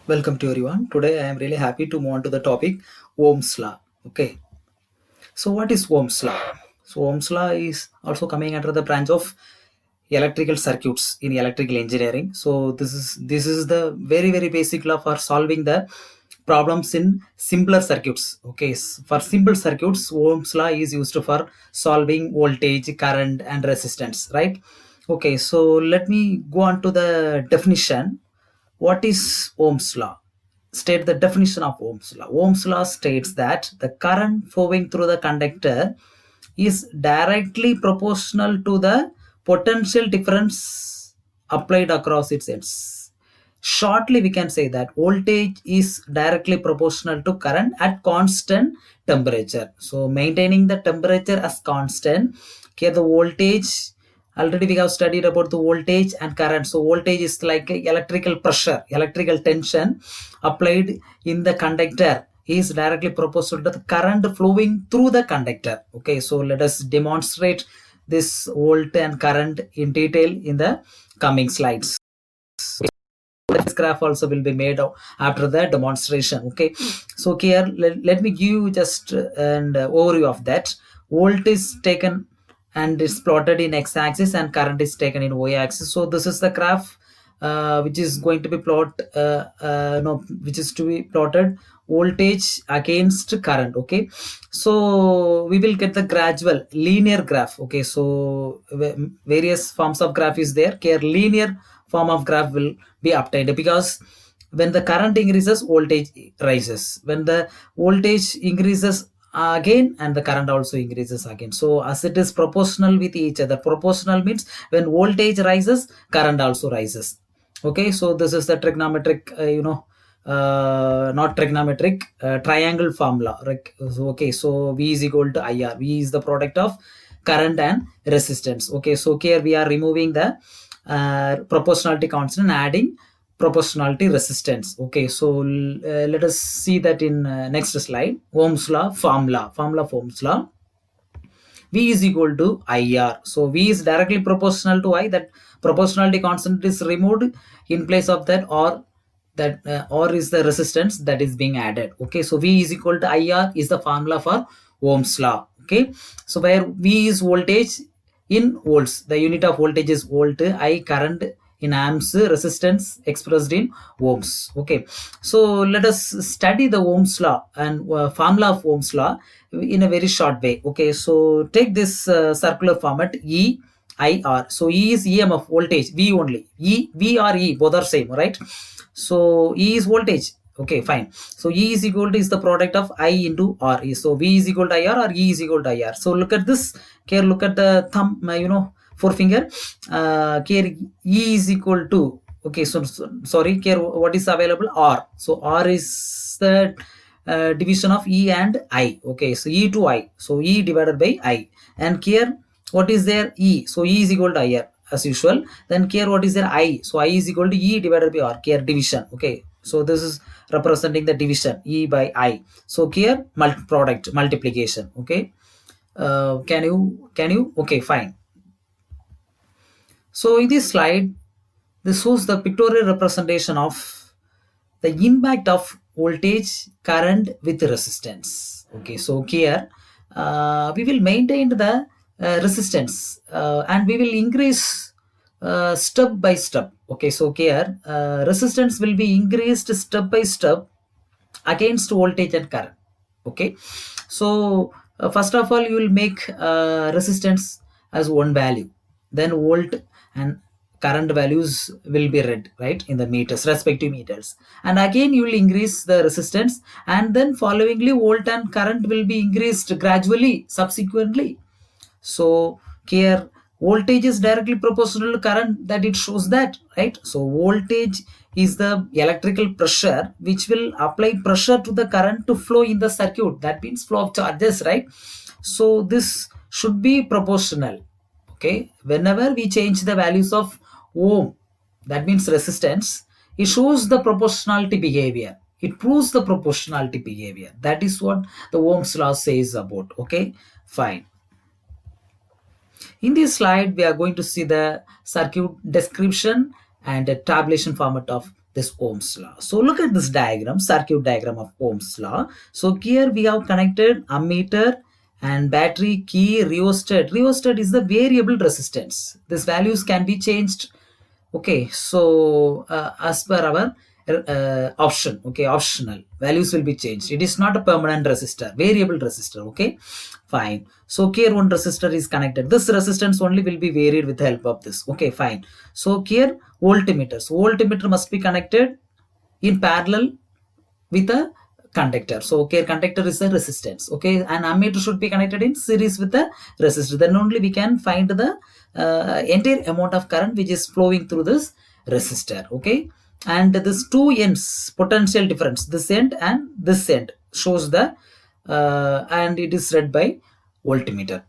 Welcome to everyone. Today I am really happy to move on to the topic Ohm's law. Okay. So what is Ohm's law? So Ohm's law is also coming under the branch of electrical circuits in electrical engineering. So this is the very basic law for solving the problems in simpler circuits. Okay. For simple circuits, Ohm's law is used for solving voltage, current, and resistance. Right. Okay. So let me go on to the definition. What is Ohm's law? State the definition of Ohm's law. Ohm's law states that the current flowing through the conductor is directly proportional to the potential difference applied across its ends. Shortly, we can say that voltage is directly proportional to current at constant temperature. So, maintaining the temperature as constant, here the voltage, already we have studied about the voltage and current. So voltage is like electrical pressure, electrical tension applied in the conductor is directly proportional to the current flowing through the conductor. Okay, so let us demonstrate this volt and current in detail in the coming slides. This graph also will be made after the demonstration. Okay, so here let me give you just an overview of that. Volt is taken and it's plotted in x-axis and current is taken in y-axis. So this is the graph which is going to be which is to be plotted voltage against current. Okay, so we will get the gradual linear graph. Okay, so various forms of graph is there. Here linear form of graph will be obtained because when the current increases, voltage rises. When the voltage increases again, and the current also increases again. So as it is proportional with each other. Proportional means when voltage rises, current also rises. Okay, so this is the trigonometric, not trigonometric, triangle formula. Okay, so V is equal to IR. V is the product of current and resistance. Okay, so here we are removing the proportionality constant and adding proportionality resistance. Okay, so let us see that in next slide. Ohm's law formula of Ohm's law. V is equal to IR. So V is directly proportional to I. That proportionality constant is removed. In place of that, or is the resistance that is being added. Okay, so V is equal to IR is the formula for Ohm's law. Okay, so where V is voltage in volts, the unit of voltage is volt, I current in amps, resistance expressed in ohms. Okay, so let us study the Ohm's law and formula of Ohm's law in a very short way. Okay, so take this circular format E I R. So E is EMF voltage, V only. V or E both are same, right? So E is voltage. Okay, fine. So E is equal to is the product of I into R. So V is equal to IR or E is equal to IR. So look at this. Here, look at the thumb, forefinger. Here E is equal to, okay, so sorry, here what is available? R. So R is the division of E and I. Okay, so E to I. So E divided by I. And here what is there? E. So E is equal to IR as usual. Then here what is there? I. So I is equal to E divided by R. Here division. Okay, so this is representing the division E by I. So here product multiplication. Okay, can you okay, fine. So in this slide, this shows the pictorial representation of the impact of voltage current with resistance. Okay, so here we will maintain the resistance and we will increase step by step. Okay, so here resistance will be increased step by step against voltage and current. Okay, so first of all you will make resistance as one value, then volt and current values will be read right in the meters, respective meters, and again you will increase the resistance, and then followingly volt and current will be increased gradually subsequently. So here voltage is directly proportional to current, that it shows that, right? So voltage is the electrical pressure which will apply pressure to the current to flow in the circuit. That means flow of charges, right? So this should be proportional. Okay, whenever we change the values of ohm, that means resistance, it shows the proportionality behavior. It proves the proportionality behavior. That is what the Ohm's law says about. Okay, fine. In this slide, we are going to see the circuit description and a tabulation format of this Ohm's law. So look at this diagram, circuit diagram of Ohm's law. So here we have connected ammeter and battery, key, rheostat. Rheostat is the variable resistance. These values can be changed. Okay, so as per our option, okay, optional values will be changed. It is not a permanent resistor, variable resistor. Okay, fine. So here one resistor is connected. This resistance only will be varied with the help of this. Okay, fine. So here voltmeter. So voltmeter must be connected in parallel with a conductor. So okay, conductor is the resistance. Okay, and ammeter should be connected in series with the resistor. Then only we can find the entire amount of current which is flowing through this resistor. Okay, and this two ends potential difference, this end and this end, shows the and it is read by voltmeter.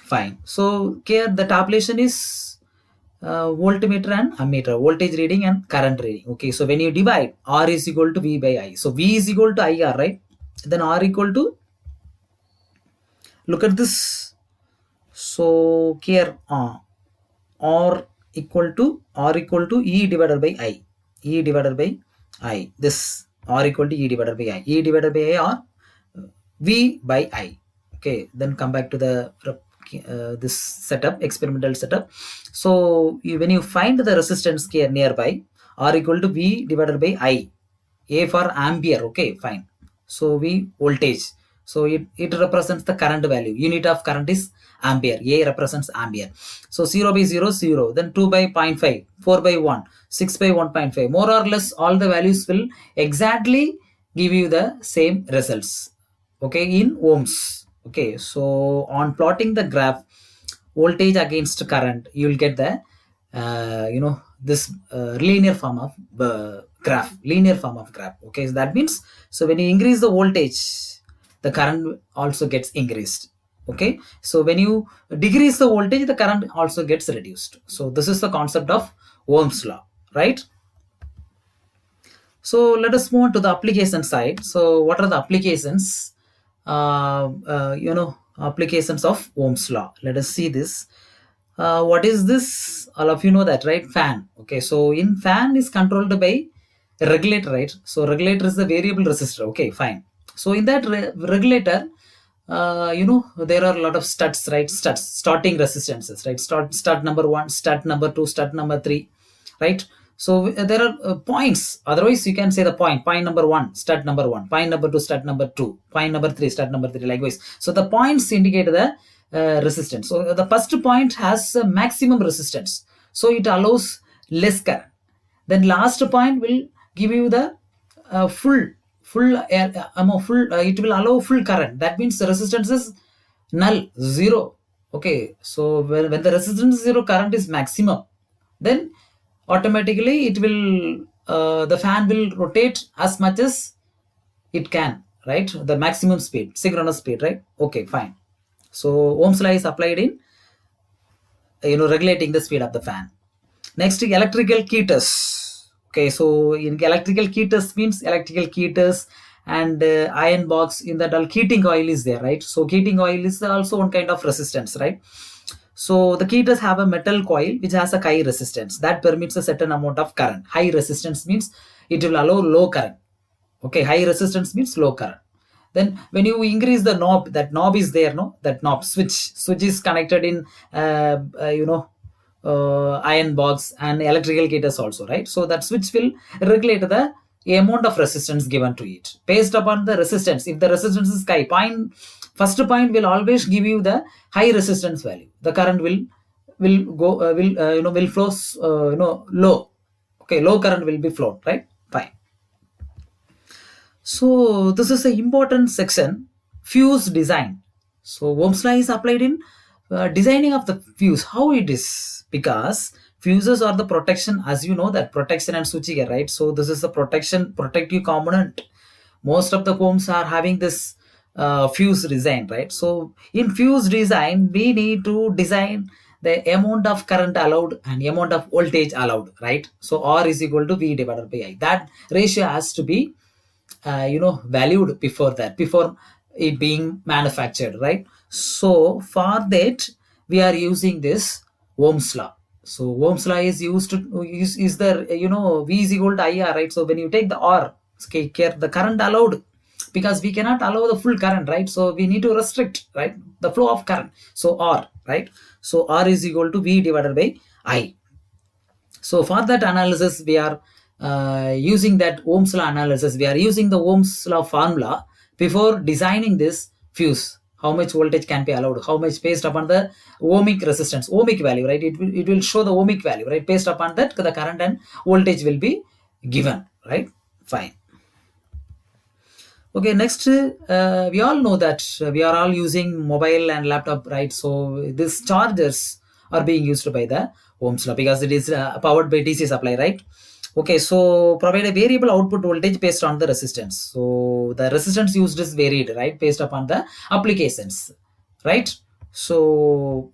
Fine. So here the tabulation is voltmeter and ammeter, voltage reading and current reading. Okay, so when you divide, R is equal to V by I. So V is equal to IR, right? Then R equal to, look at this. So here R equal to E divided by I. E divided by I. This R equal to E divided by I. E divided by I or V by I. Okay, then come back to the this setup, experimental setup. So when you find the resistance here nearby, R equal to V divided by I. A for ampere. Okay, fine. So V voltage. So it represents the current value. Unit of current is ampere. A represents ampere. So 0 by 0, 0. Then 2 by 0.5, 4 by 1, 6 by 1.5. More or less all the values will exactly give you the same results. Okay, in ohms. Okay, so on plotting the graph, voltage against current, you will get the this linear form of graph. Okay, so that means, so when you increase the voltage, the current also gets increased. Okay, so when you decrease the voltage, the current also gets reduced. So this is the concept of Ohm's law, right? So let us move on to the application side. So what are the applications? Applications of Ohm's law. Let us see this. What is this? All of you know that, right? Fan. Okay, so in fan is controlled by regulator, right? So regulator is the variable resistor. Okay, fine. So in that regulator, there are a lot of studs, right? Studs, starting resistances, right? Stud number 1, stud number 2, stud number 3, right? So there are points. Otherwise, you can say the point number 1, stud number 1, point number 2, stud number 2, point number 3, stud number 3, likewise. So the points indicate the resistance. So the first point has a maximum resistance. So it allows less current. Then last point will give you the it will allow full current. That means the resistance is null, 0. Okay, so when the resistance is 0, current is maximum, then automatically it will the fan will rotate as much as it can, right? The maximum speed, synchronous speed, right? Okay, fine. So Ohm's law is applied in regulating the speed of the fan. Next, electrical ketters. Okay, so in electrical ketters means electrical ketters and iron box. In that, all heating coil is there, right? So heating coil is also one kind of resistance, right? So the ketters have a metal coil which has a high resistance that permits a certain amount of current. High resistance means it will allow low current. Okay, high resistance means low current. Then when you increase the knob, that knob is there, no? That knob switch is connected in iron box and electrical ketters also, right? So that switch will regulate the amount of resistance given to it based upon the resistance. If the resistance is high, first point will always give you the high resistance value. The current will flow low. Okay, low current will be flowed, right? Fine. So this is an important section, fuse design. So Ohm's law is applied in designing of the fuse. How it is? Because fuses are the protection, as you know, that protection and switchgear, right? So this is the protective component. Most of the homes are having this fuse design, right? So in fuse design, we need to design the amount of current allowed and amount of voltage allowed, right? So R is equal to V divided by I. That ratio has to be valued before it being manufactured, right? So for that we are using this Ohm's law. So Ohm's law is used to is the V is equal to IR, right? So when you take the R, okay, here the current allowed, because we cannot allow the full current, right? So we need to restrict, right, the flow of current. So R, right? So R is equal to V divided by I. So for that analysis, we are using that Ohm's law analysis. We are using the Ohm's law formula before designing this fuse. How much voltage can be allowed? How much based upon the ohmic resistance, ohmic value, right? It will show the ohmic value, right? Based upon that, the current and voltage will be given, right? Fine. Okay, next, we all know that we are all using mobile and laptop, right? So these chargers are being used by the Ohm's law because it is powered by DC supply, right? Okay, so provide a variable output voltage based on the resistance. So the resistance used is varied, right, based upon the applications, right? So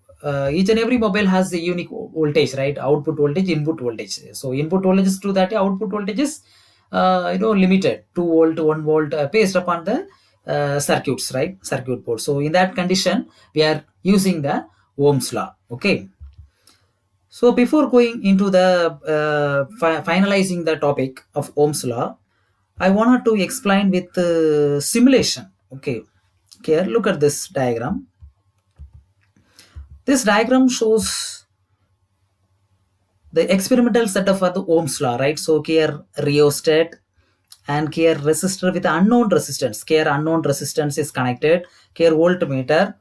each and every mobile has the unique voltage, right? Output voltage, input voltage. So input voltage is 230, output voltage is limited 2 volt, 1 volt, based upon the circuits, right? Circuit board. So in that condition, we are using the Ohm's law. Okay. So before going into the finalizing the topic of Ohm's law, I wanted to explain with simulation. Okay. Here, look at this diagram. This diagram shows the experimental setup for the Ohm's law, right? So here rheostat and here resistor with unknown resistance. Here unknown resistance is connected. Here voltmeter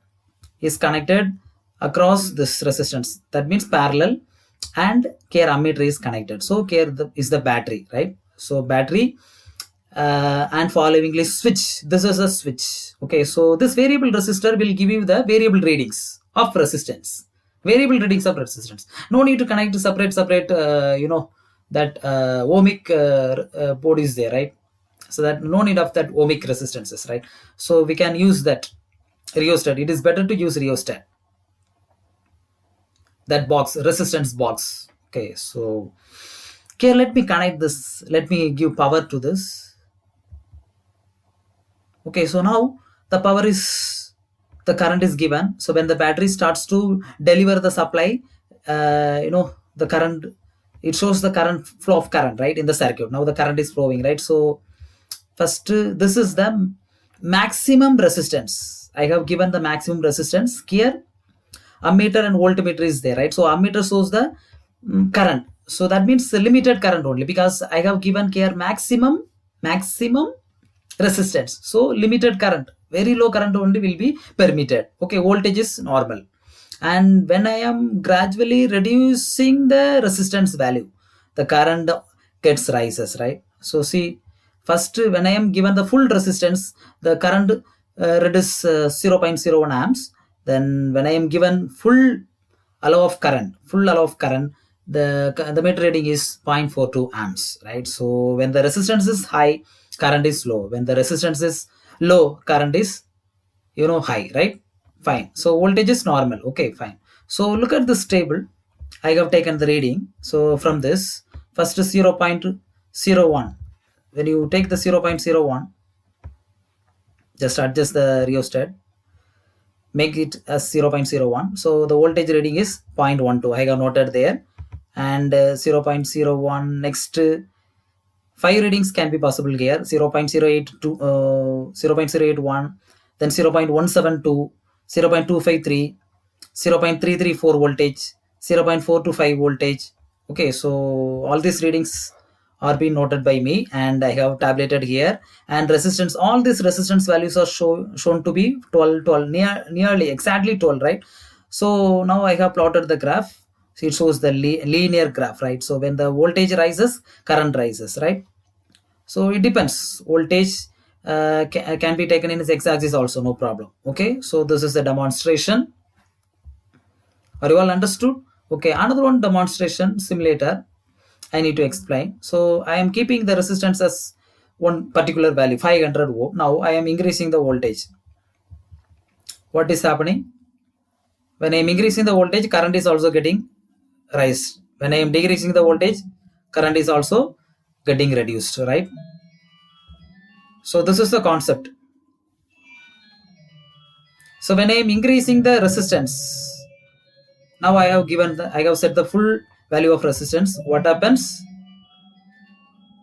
is connected across this resistance. That means parallel, and here ammeter is connected. So here is the battery, right? So battery and followingly switch. This is a switch. Okay, so this variable resistor will give you the variable readings of resistance. Variable readings of resistance. No need to connect to separate that ohmic board is there, right? So that no need of that ohmic resistances, right? So we can use that rheostat. It is better to use rheostat. That box, resistance box. Okay, so okay, let me connect this. Let me give power to this. Okay, so now the power is, the current is given. So when the battery starts to deliver the supply, the current, it shows the current flow of current, right, in the circuit. Now the current is flowing, right? So first, this is the maximum resistance. I have given the maximum resistance here. Ammeter and voltmeter is there, right? So ammeter shows the current. So that means the limited current only, because I have given here maximum resistance. So limited current, very low current only will be permitted. Okay, voltage is normal. And when I am gradually reducing the resistance value, the current gets rises, right? So see, first when I am given the full resistance, the current reduces 0.01 amps. Then when I am given full allow of current, the meter reading is 0.42 amps, right? So when the resistance is high, current is low. When the resistance is low, current is high, right? Fine. So voltage is normal. Okay, fine. So look at this table. I have taken the reading. So from this, first 0.01. When you take the 0.01, just adjust the rheostat, make it as 0.01. So the voltage reading is 0.12. I have noted there. And 0.01, next 5 readings can be possible here. 0.082, 0.081, then 0.172, 0.253, 0.334 voltage, 0.425 voltage. Okay, so all these readings are being noted by me, and I have tabulated here. And resistance, all these resistance values are shown to be 12, nearly exactly 12, right? So now I have plotted the graph. So it shows the linear graph, right? So when the voltage rises, current rises, right? So it depends. Voltage can be taken in its x-axis also, no problem. Okay, so this is the demonstration. Are you all understood? Okay, another one demonstration simulator I need to explain. So I am keeping the resistance as one particular value, 500 ohm. Now I am increasing the voltage. What is happening? When I am increasing the voltage, current is also getting raised. When I am decreasing the voltage, current is also getting reduced, right? So this is the concept. So when I am increasing the resistance, Now I have set the full value of resistance. What happens?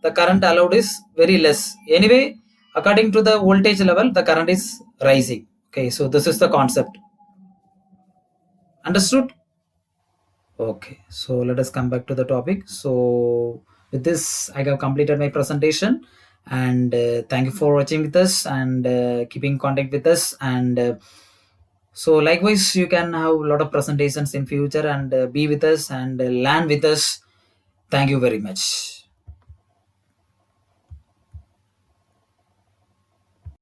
The current allowed is very less. Anyway, according to the voltage level, the current is rising. Okay, so this is the concept. Understood? Okay, so let us come back to the topic. So with this, I have completed my presentation, and thank you for watching with us and keeping contact with us. And so likewise, you can have a lot of presentations in future and be with us and learn with us. Thank you very much.